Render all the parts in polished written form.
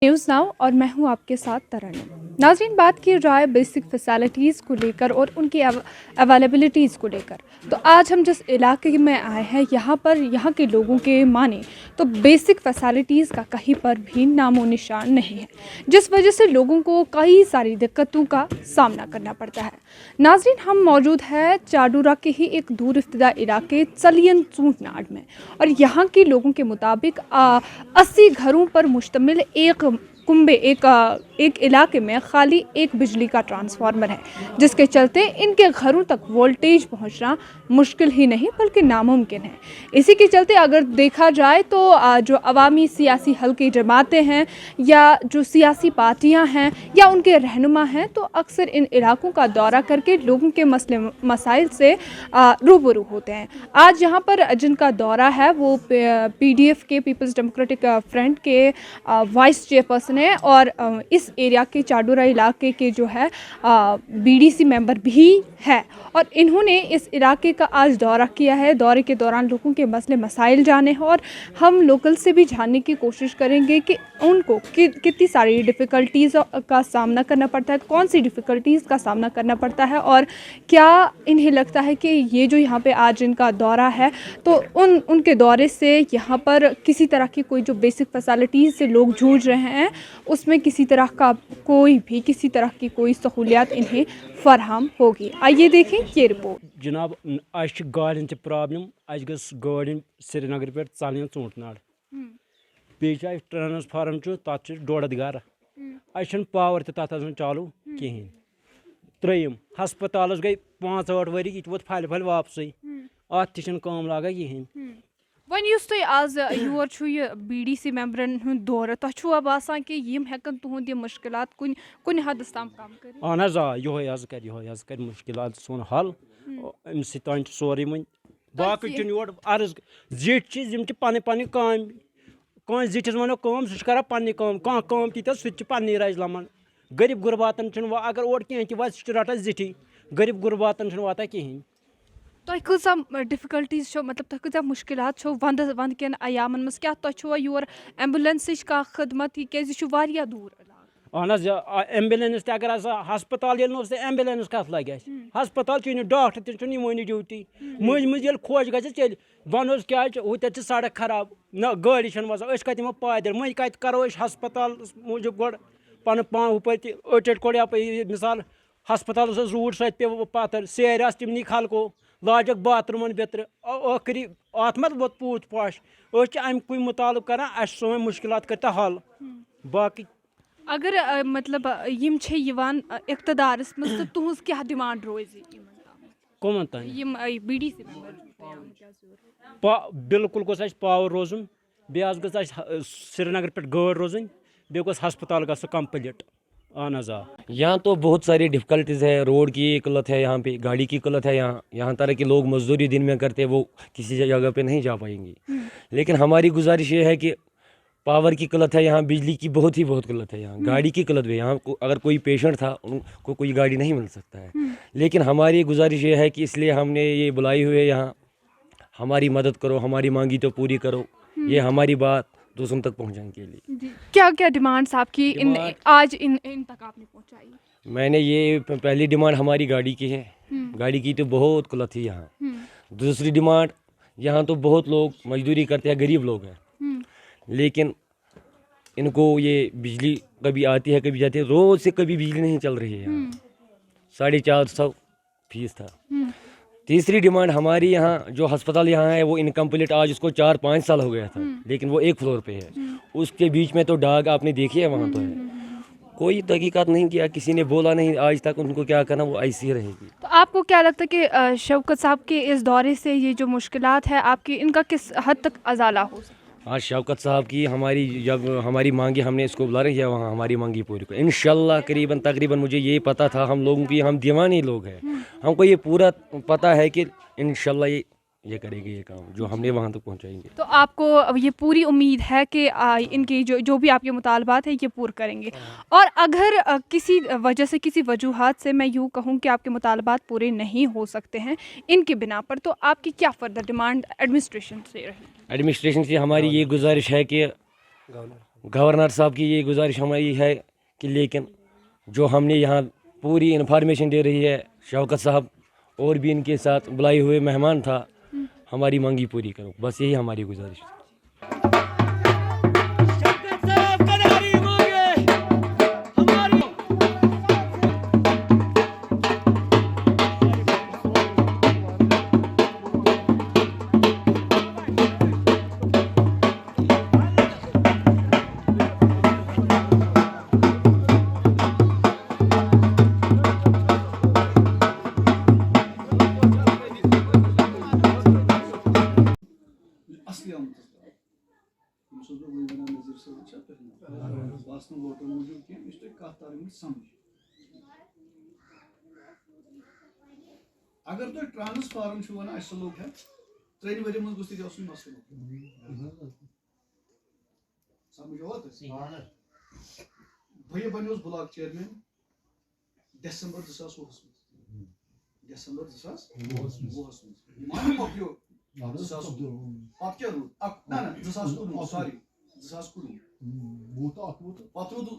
News now और मैं हूं आपके साथ तरन्नुम। नाज़रीन, बात की जाए बेसिक फैसिलिटीज़ को लेकर और उनकी अवेलेबिलिटीज़ को लेकर, तो आज हम जिस इलाके में आए हैं यहाँ पर यहाँ के लोगों के माने तो बेसिक फैसिलिटीज़ का कहीं पर भी नामो निशान नहीं है, जिस वजह से लोगों को कई सारी दिक्कतों का सामना करना पड़ता है। नाज़रीन, हम मौजूद है चाडूरा के ही एक दूर इफ्तिदा इलाके चलियन चूंटनाड़ में, और यहाँ के लोगों के मुताबिक 80 घरों पर मुश्तमिल एक इलाके में खाली एक बिजली का ट्रांसफार्मर है, जिसके चलते इनके घरों तक वोल्टेज पहुंचना मुश्किल ही नहीं बल्कि नामुमकिन है। इसी के चलते अगर देखा जाए तो जो अवामी सियासी हल्के जमातें हैं या जो सियासी पार्टियां हैं या उनके रहनुमा हैं, तो अक्सर इन इलाकों का दौरा करके लोगों के मसले मसाइल से रूबरू होते हैं। आज यहाँ पर जिनका दौरा है वो पीडीएफ के पीपल्स डेमोक्रेटिक फ्रंट के वाइस चेयरपर्सन है, और इस एरिया के चाडूरा इलाके के जो है बीडीसी मेंबर भी है, और इन्होंने इस इलाके का आज दौरा किया है। दौरे के दौरान लोगों के मसले मसाइल जाने हैं, और हम लोकल से भी जानने की कोशिश करेंगे कि उनको कितनी सारी डिफ़िकल्टीज़ का सामना करना पड़ता है, कौन सी डिफ़िकल्टीज़ का सामना करना पड़ता है, और क्या इन्हें लगता है कि ये जो यहाँ पे आज इनका दौरा है तो उनके दौरे से यहाँ पर किसी तरह की कोई जो बेसिक फैसिलिटीज़ से लोग जूझ रहे हैं उसमें किसी तरह की कोई सहूलियत इन्हें फराहम होगी। आइए देखें ये रिपोर्ट। जनाब, आज गाड़ियों की प्रॉब्लम, आज गस गाड़ी श्रीनगर पे चलियन चूंटनाड़ बे ट्रांसफार्म तथ 1.5 गर आज पावर तथ चालू कहें। त्रिम हस्पताल गई 5-8 वरी यह वोत फल वापस अत काम लगा कहें। वन आज योर बीडीसी मेंबरन हुंद दौर तुम बसान कि हेकन तुहद मुश्किलात कुन हदस तम कम कर। अहन यह कर मुश्किलात सोन हल अम सोरे वन बाकी योर अर्ज जिट पन पन काम जिटिस वनो काम सह पन्ने काम ती सह पन्नी रज लमन। गरीब गुरबातन अगर और कह वा सह रटान जिटी, गरीब गुरबातन वाता कहें। तुम डिफिकल्टीज मतलब तुम मुश्किलात वंद कन अयामन मज क्या तुम योर एम्बुलेंस का खदमत यह दूर। अहन एम्बुलेंस अगर हस्पताल एम्बुलेंस कत लगे हस्पताल डॉक्टर तवन ड्यूटी मज मज खोज गल वन क्या तत सड़क खराब न गाड़ी वसान कत पैदल मज कत करो हस्पताल मूजूब गो पन पान हुप अट कोड़ यप मिसाल हस्पताल रूट सत पे पत्थर सेर तमनी खलको लाजक बाथरूमन बेतर आखिरी अत मत वो पूत पाश अमुक मुतालब कर सोन मुश्किलात कर हल। बाकी अगर मतलब इक़्तिदारस मज तुहस क्या डिमांड रोज़ कमन तान बिल्कुल गोस पावर रोजन बे गस श्रीनगर पे गाड़ रोजन बे गोस हस्पताल गो कम्प्लीट। यहाँ तो बहुत सारी डिफ़िकल्टीज़ है, रोड की किल्लत है, यहाँ पे गाड़ी की किल्लत है। यहाँ तरह के लोग मजदूरी दिन में करते वो किसी जगह पे नहीं जा पाएंगे। लेकिन हमारी गुजारिश ये है कि पावर की किल्लत है, यहाँ बिजली की बहुत किल्लत है, यहाँ गाड़ी की किल्लत भी। यहाँ अगर कोई पेशेंट था उनको कोई गाड़ी नहीं मिल सकता है। लेकिन हमारी गुजारिश ये है कि इसलिए हमने ये बुलाई हुई है, यहाँ हमारी मदद करो, हमारी मांगी तो पूरी करो, ये हमारी बात दूसरों तक पहुंचाने के लिए। क्या क्या डिमांड्स आपकी आज इन तक आपने पहुंचाई? मैंने ये पहली डिमांड हमारी गाड़ी की है, गाड़ी की तो बहुत किल्लत थी यहाँ। दूसरी डिमांड, यहाँ तो बहुत लोग मजदूरी करते हैं, गरीब लोग हैं, लेकिन इनको ये बिजली कभी आती है कभी जाती है, रोज़ से कभी बिजली नहीं चल रही है। यहाँ 450 फीस था। तीसरी डिमांड हमारी, यहाँ जो अस्पताल यहाँ है वो इनकम्प्लीट, आज उसको 4-5 साल हो गया था, लेकिन वो 1 फ्लोर पे है। उसके बीच में तो डाग आपने देखी है, वहाँ तो है, कोई तहकीकात नहीं किया, किसी ने बोला नहीं आज तक उनको क्या करना, वो ऐसी ही रहेगी। तो आपको क्या लगता है कि शौकत साहब के इस दौरे से ये जो मुश्किलात है आपकी, इनका किस हद तक अजाला हो सकता है? आज शौकत साहब की जब हमारी मांगी हमने इसको बुला रही है, वहाँ हमारी मांगी पूरी को इंशाल्लाह तकरीबन मुझे ये पता था, हम लोगों की हम दीवानी लोग हैं, हमको ये पूरा पता है कि इंशाल्लाह ये करेंगे ये काम जो हमने वहाँ तक पहुँचाएंगे। तो आपको ये पूरी उम्मीद है कि इनकी जो भी आपके मुतालबात है ये पूरे करेंगे। और अगर किसी वजह से किसी वजूहात से मैं यूँ कहूँ कि आपके मुतालबात पूरे नहीं हो सकते हैं इनकी बिना पर, तो आपकी क्या फर्दर डिमांड एडमिनिस्ट्रेशन से रहेगी? एडमिनिस्ट्रेशन से हमारी ये गुजारिश है कि गवर्नर साहब की ये गुजारिश हमारी है कि लेकिन जो हमने यहाँ पूरी इन्फॉर्मेशन दे रही है शौकत साहब और भी इनके साथ बुलाए हुए मेहमान था, हमारी मांगी पूरी करो, बस यही हमारी गुजारिश है। असली आमतız da. Bu sözü uygulan nazır sözü çapır. Basın votu mevcut ki işte kahtarımız samj. अगर तो ट्रांसफार्म şu wana asıl लोग है ट्रेन वजह में गुस्ती जाओ सुन मसले समझ हुआ तो भैया बनियोस ब्लॉक चेयरमैन दिसंबर 2010 में दिसंबर 2010 माने पक्यो 2010 pat क्या रूट अब ना 2010 सॉरी 2010 वो तो patro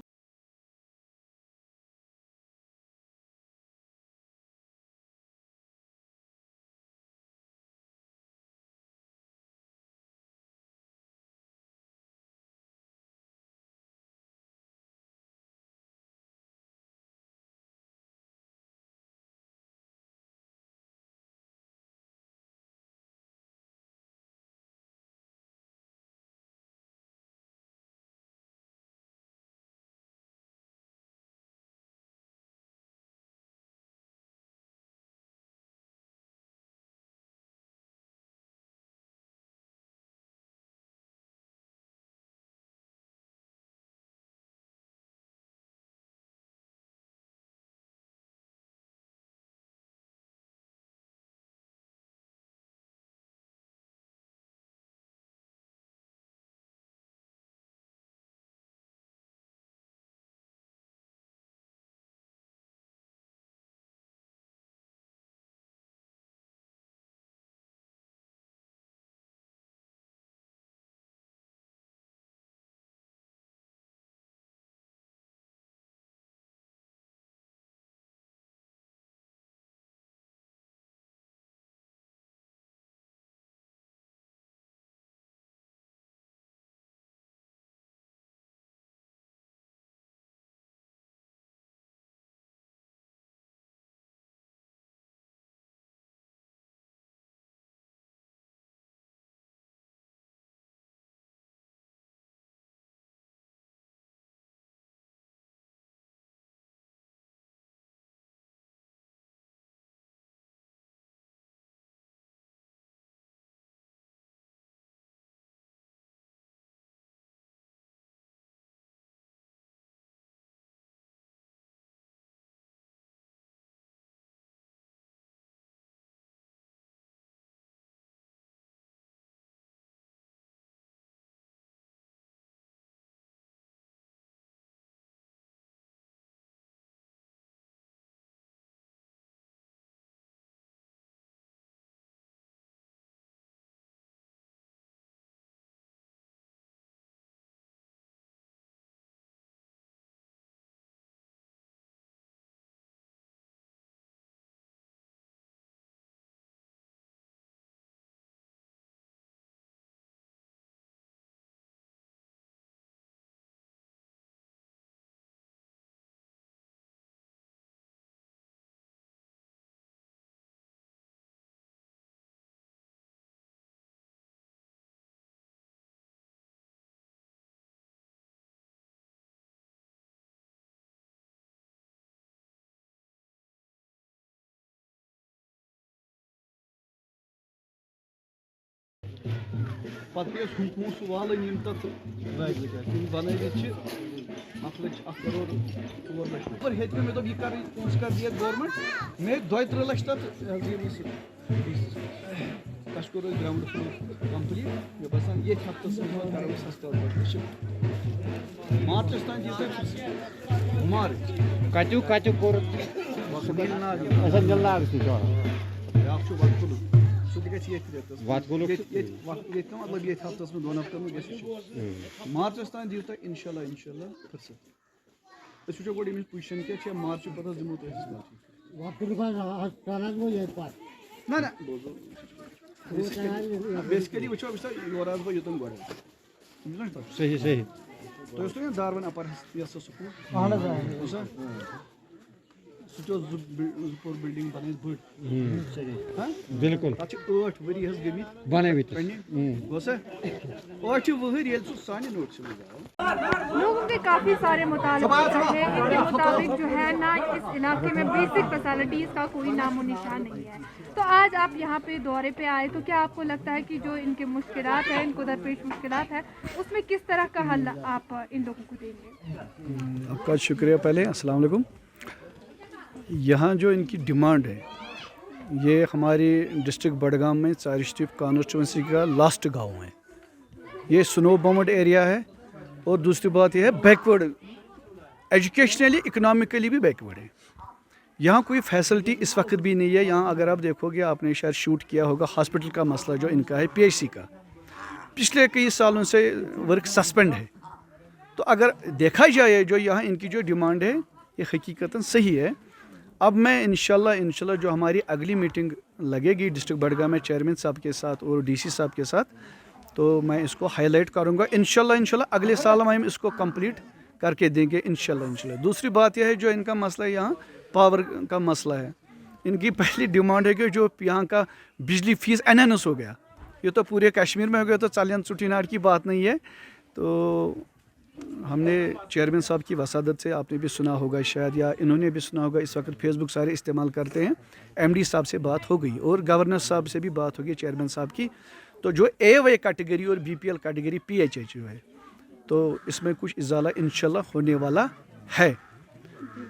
Patrias hukumu valın yılda verdik. Şimdi bana geçi aklıç aktaror kullanmış. पर हेतु में तो विकार उसका दिया गवर्नमेंट में 2-3 लाख तक दिए Kaşkoro ground floor complete. Ya basan ye haftasında kararımız hasta oldu. Mart'tan ceza Mart. Kaçu korut. Bakın ne yapıyor? Asal jallar istiyor. Yapşu bakulu. سُہ تہِ گژھِ ییٚتھۍ رٮ۪تس ییٚتہِ مطلب ییٚتھۍ ہفتس منٛز 2 ہفتن منٛز گژھِ یہِ مارچس تام دِیِو تُہۍ اِنشاء اللہ فٕرصت أسۍ وٕچھو گۄڈٕ أمِچ پُزِشن کیٛاہ چھِ مارچہٕ پتہٕ حظ دِمو تۄہہِ أسۍ نہ نہ بیسِکلی وٕچھو یورٕ آسہٕ بہٕ یوٚتن گۄڈٕ صحیح صحیح تۄہہِ اوسوٕ نا دارون اپر یۄس سۄ سکوٗل سُہ تہِ اوس 2 پور بِلڈِنگ بَنٲوِتھ بٔڑ بالکل تَتھ چھِ 8 ؤری حظ گٔمٕتۍ بنٲوِتھ گوٚو سا 8 وُہٕرۍ ییٚلہِ سُہ سانہِ نوٹسہٕ منٛز آو لوگوں کے کافی سارے مطالبات ہیں ان کے مطابق جو ہے نا اس علاقے میں بیسک فیسلٹیز کا کوئی نام و نشان نہیں ہے. تو آج آپ یہاں پہ دورے پہ آئے تو کیا آپ کو لگتا ہے کہ جو ان کے مشکلات ہیں ان کو درپیش مشکلات ہیں اس میں کس طرح کا حل آپ ان لوگوں کو دیں گے؟ آپ کا شکریہ. پہلے السلام علیکم. یہاں جو ان کی ڈیمانڈ ہے یہ ہماری ڈسٹرکٹ بڈگام میں ژارِ شریف کانسٹیچوئنسی کا لاسٹ گاؤں ہے. یہ سنو باؤنڈ ایریا ہے اور دوسری بات یہ ہے بیکورڈ ایجوکیشنلی اکنامکلی بھی بیکورڈ ہے. یہاں کوئی فیسلٹی اس وقت بھی نہیں ہے. یہاں اگر آپ دیکھو گے آپ نے شاید شوٹ کیا ہوگا ہاسپٹل کا مسئلہ جو ان کا ہے پی ایچ سی کا پچھلے کئی سالوں سے ورک سسپینڈ ہے. تو اگر دیکھا جائے جو یہاں ان کی جو ڈیمانڈ ہے یہ حقیقتاً صحیح ہے. اب میں انشاءاللہ جو ہماری اگلی میٹنگ لگے گی ڈسٹرکٹ بڈگام میں چیئرمین صاحب کے ساتھ اور ڈی سی صاحب کے ساتھ تو میں اس کو ہائی لائٹ کروں گا. انشاءاللہ اگلے سال ہم اس کو کمپلیٹ کر کے دیں گے انشاءاللہ. دوسری بات یہ ہے جو ان کا مسئلہ ہے یہاں پاور کا مسئلہ ہے. ان کی پہلی ڈیمانڈ ہے کہ جو یہاں کا بجلی فیس انہینس ہو گیا. یہ تو پورے کشمیر میں ہو گیا تو چالین چٹی ناٹ کی بات نہیں ہے. تو ہم نے چیئرمین صاحب کی وسادت سے آپ نے بھی سنا ہوگا شاید یا انہوں نے بھی سنا ہوگا اس وقت فیس بک سارے استعمال کرتے ہیں. ایم ڈی صاحب سے بات ہو گئی اور گورنر صاحب سے بھی بات ہوگی چیئرمین صاحب کی. تو جو اے وائی کیٹیگری اور B P L category P H H جو ہے تو اس میں کچھ ازالہ انشاءاللہ ہونے والا ہے.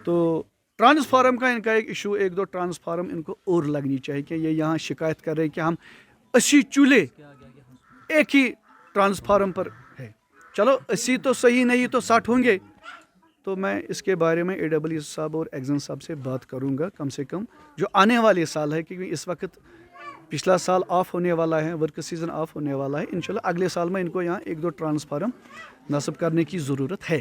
تو ٹرانسفارم کا ان کا ایک ایشو 1-2 ٹرانسفارم ان کو اور لگنی چاہیے کہ یہ یہاں شکایت کر رہے ہیں کہ ہم 80 چولہے ایک ہی ٹرانسفارم پر ہے. چلو 80 تو صحیح نہیں تو 60 ہوں گے. تو میں اس کے بارے میں AWS صاحب اور ایگزن صاحب سے بات کروں گا کم سے کم جو آنے والے سال ہے کیونکہ اس وقت پچھلا سال آف ہونے والا ہے ورک سیزن آف ہونے والا ہے. انشاءاللہ اگلے سال میں ان کو یہاں 1-2 ٹرانسفارم نصب کرنے کی ضرورت ہے.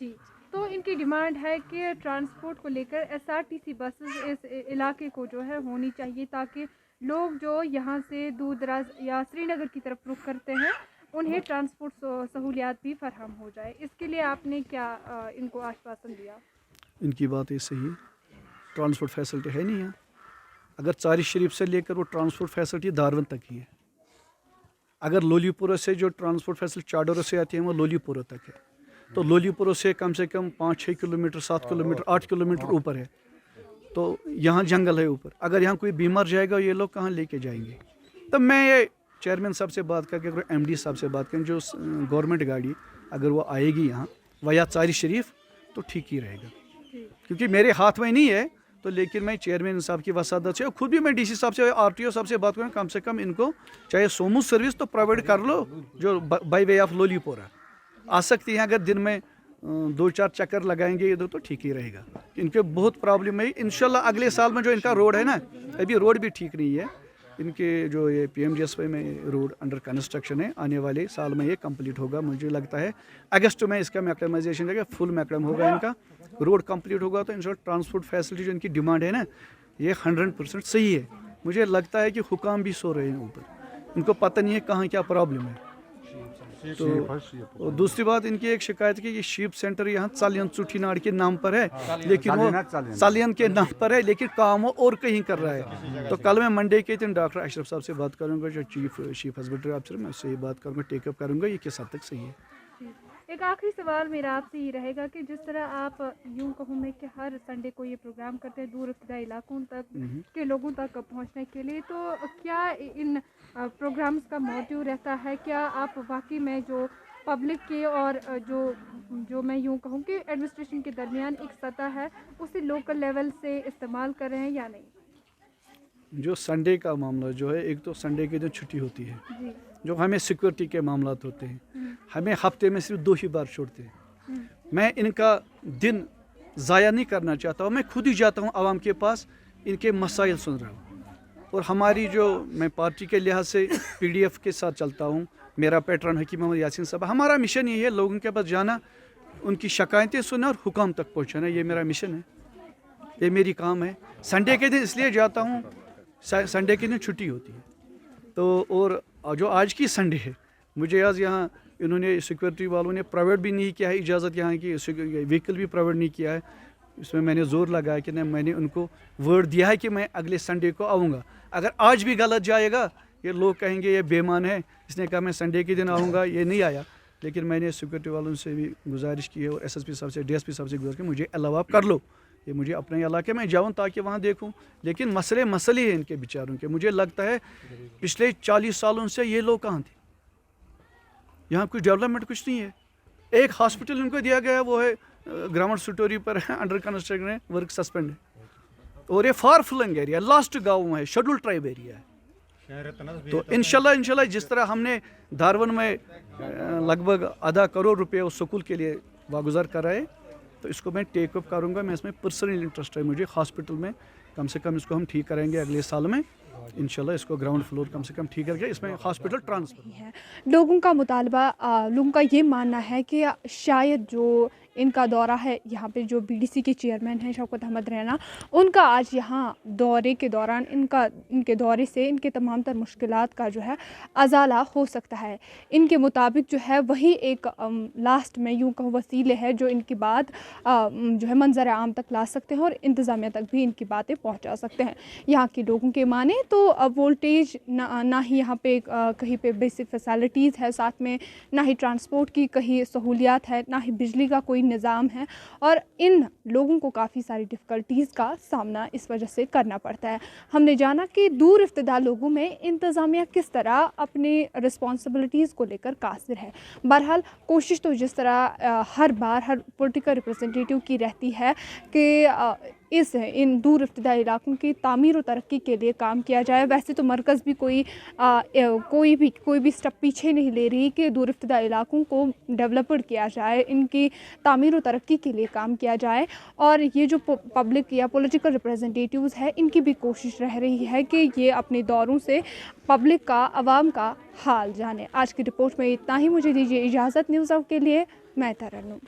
جی تو ان کی ڈیمانڈ ہے کہ ٹرانسپورٹ کو لے کر SRTC بسز اس علاقے کو جو ہے ہونی چاہیے تاکہ لوگ جو یہاں سے دور دراز یا سری نگر کی طرف رخ کرتے ہیں انہیں ٹرانسپورٹ سہولیات بھی فراہم ہو جائے. اس کے لیے آپ نے کیا ان کو آشواسن دیا؟ ان کی بات یہ صحیح ہے. ٹرانسپورٹ فیسلٹی ہے نہیں یہاں. اگر ژارِ شریف سے لے کر وہ ٹرانسپورٹ فیسلٹی دارون تک ہی ہے. اگر لولی پورہ سے جو ٹرانسپورٹ فیسلٹی چاڈورہ سے آتی ہے وہ لولی پورہ تک ہے. تو لولی پورہ سے کم 5-6 کلومیٹر 7 کلومیٹر 8 کلومیٹر اوپر ہے. تو یہاں جنگل ہے اوپر. اگر یہاں کوئی بیمار جائے گا یہ لوگ کہاں لے کے جائیں گے؟ تب میں یہ چیئرمین صاحب سے بات کر کے اگر ایم ڈی صاحب سے بات کریں جو گورنمنٹ گاڑی اگر وہ آئے گی یہاں ویا ژارِ شریف تو ٹھیک ہی رہے گا. کیونکہ میرے ہاتھ میں نہیں ہے تو لیکن میں چیئرمین صاحب کی وسادت سے خود بھی میں ڈی سی صاحب سے RTO صاحب سے بات کروں کم سے کم ان کو چاہے سومو سروس تو پرووائڈ کر لو جو بائی وے آف لولی پورہ آ سکتی ہیں. اگر دن میں 2-4 چکر لگائیں گے ادھر تو ٹھیک ہی رہے گا. ان کے بہت پرابلم ہے. انشاءاللہ اگلے سال میں جو ان کا روڈ ہے نا ابھی روڈ بھی ٹھیک نہیں ہے. ان کے جو یہ PMGSY میں روڈ انڈر کنسٹرکشن ہے آنے والے سال میں یہ کمپلیٹ ہوگا. مجھے لگتا ہے اگست میں اس کا میکڈمائزیشن لگے فل میکڈم ہوگا. ان کا روڈ کمپلیٹ ہوگا تو انشاءاللہ ٹرانسپورٹ فیسلٹی جو ان کی ڈیمانڈ ہے نا یہ 100% صحیح ہے. مجھے لگتا ہے کہ حکام بھی سو رہے ہیں اوپر. ان کو پتہ نہیں ہے کہاں کیا پرابلم ہے. تو دوسری بات ان کی ایک شکایت کی یہ شیپ سینٹر یہاں چالین چٹھی ناڑ کے نام پر ہے لیکن وہ چالین کے نام پر ہے لیکن کام وہ اور کہیں کر رہا ہے. تو کل میں منڈے کے دن ڈاکٹر اشرف صاحب سے بات کروں گا جو چیف ہسبنڈری آفیسر میں اس سے یہ بات کروں گا ٹیک اپ کروں گا یہ کس حد تک صحیح ہے. ایک آخری سوال میرا آپ سے یہ رہے گا کہ جس طرح آپ یوں کہوں میں کہ ہر سنڈے کو یہ پروگرام کرتے ہیں دور افتادہ علاقوں تک کے لوگوں تک پہنچنے کے لیے تو کیا ان پروگرامز کا موٹیو رہتا ہے کیا آپ واقعی میں جو پبلک کے اور جو میں یوں کہوں کہ ایڈمنسٹریشن کے درمیان ایک سطح ہے اسے لوکل لیول سے استعمال کر رہے ہیں یا نہیں؟ جو سنڈے کا معاملہ جو ہے ایک تو سنڈے کے دن چھٹی ہوتی ہے جی جو ہمیں سیکورٹی کے معاملات ہوتے ہیں ہمیں ہفتے میں صرف 2 ہی بار چھوڑتے ہیں. میں ان کا دن ضائع نہیں کرنا چاہتا ہوں. میں خود ہی جاتا ہوں عوام کے پاس ان کے مسائل سن رہا ہوں और हमारी जो मैं पार्टी के लिहाज से PDF के साथ चलता हूँ, मेरा पैटर्न हकीम मोहम्मद यासीन साहब, हमारा मिशन यही है लोगों के पास जाना, उनकी शिकायतें सुनना और हुक्म तक पहुँचाना, ये मेरा मिशन है, ये मेरी काम है। संडे के दिन इसलिए जाता हूँ, संडे के दिन छुट्टी होती है तो, और जो आज की संडे है, मुझे आज यहाँ इन्होंने सिक्योरिटी वालों ने प्रोवाइड भी नहीं किया है इजाज़त, यहाँ की व्हीकल भी प्रोवाइड नहीं किया है। इसमें मैंने ज़ोर लगाया कि नहीं, मैंने उनको वर्ड दिया है कि मैं अगले संडे को आऊँगा। अगर आज भी गलत जाएगा, ये लोग कहेंगे ये बेईमान है, इसने कहा मैं संडे के दिन आऊँगा, ये नहीं आया। लेकिन मैंने सिक्योरिटी वालों से भी गुजारिश की है और SSP साहब से, DSP साहब से गुजारिश की, मुझे अलावा कर लो, ये मुझे अपने इलाके में जाऊँ ताकि वहाँ देखूँ। लेकिन मसले हैं इनके बेचारों के। मुझे लगता है पिछले 40 सालों से ये लोग कहाँ थे, यहाँ कुछ डेवलपमेंट कुछ नहीं है। एक हॉस्पिटल इनको दिया गया, वो है ग्राउंड स्टोरी पर है, अंडर कंस्ट्रक्शन है, वर्क सस्पेंड है। और ये फार फ्लंग एरिया, लास्ट गाँव है, शेड्यूल ट्राइब एरिया है। तो इंशाल्लाह जिस तरह हमने धारवन में लगभग आधा करोड़ रुपए उस स्कूल के लिए वागुजार कराए, तो इसको मैं टेक अप करूँगा। मैं इसमें पर्सनल इंटरेस्ट है मुझे, हॉस्पिटल में कम से कम इसको हम ठीक करेंगे अगले साल में इंशाल्लाह। इसको ग्राउंड फ्लोर कम से कम ठीक करके इसमें हॉस्पिटल ट्रांसफर है। लोगों का मुतालबा, लोगों का ये मानना है कि शायद जो इनका दौरा है, यहाँ पे जो BDC के चेयरमैन हैं शौकत अहमद रैना, उनका आज यहाँ दौरे के दौरान इनके दौरे से इनके तमाम तर मुश्किलात का जो है अजाला हो सकता है। इनके मुताबिक जो है वही एक लास्ट में यूँ कहूँ वसीले है जो इनकी बात जो है मंजर आम तक ला सकते हैं और इंतज़ामिया तक भी इनकी बातें पहुँचा सकते हैं। यहाँ के लोगों के माने तो वोल्टेज ना ही यहाँ पे कहीं पे बेसिक फैसिलिटीज़ है, साथ में ना ही ट्रांसपोर्ट की कहीं सहूलियात है, ना ही बिजली का कोई निज़ाम है, और इन लोगों को काफ़ी सारी डिफ़िकल्टीज़ का सामना इस वजह से करना पड़ता है। हमने जाना कि दूर इफ्तिदा लोगों में इंतज़ामिया किस तरह अपने रिस्पॉन्सिबिलिटीज़ को लेकर कासिर है। बहरहाल कोशिश तो जिस तरह हर बार हर पॉलिटिकल रिप्रेजेंटेटिव की रहती है कि इन दूर इफ्तिदाई इलाकों की तामीर और तरक्की के लिए काम किया जाए। वैसे तो मरकज़ भी कोई भी स्टेप पीछे नहीं ले रही कि दूर इफ्तिदाई इलाकों को डेवलप्ड किया जाए, इनकी तामीर और तरक्की के लिए काम किया जाए। और ये जो पब्लिक या पॉलिटिकल रिप्रेजेंटेटिव्स है, इनकी भी कोशिश रह रही है कि ये अपने दौरों से पब्लिक का, आवाम का हाल जाने। आज की रिपोर्ट में इतना ही। मुझे दीजिए इजाज़त। न्यूज़ आउट के लिए मैं तरन्नुम।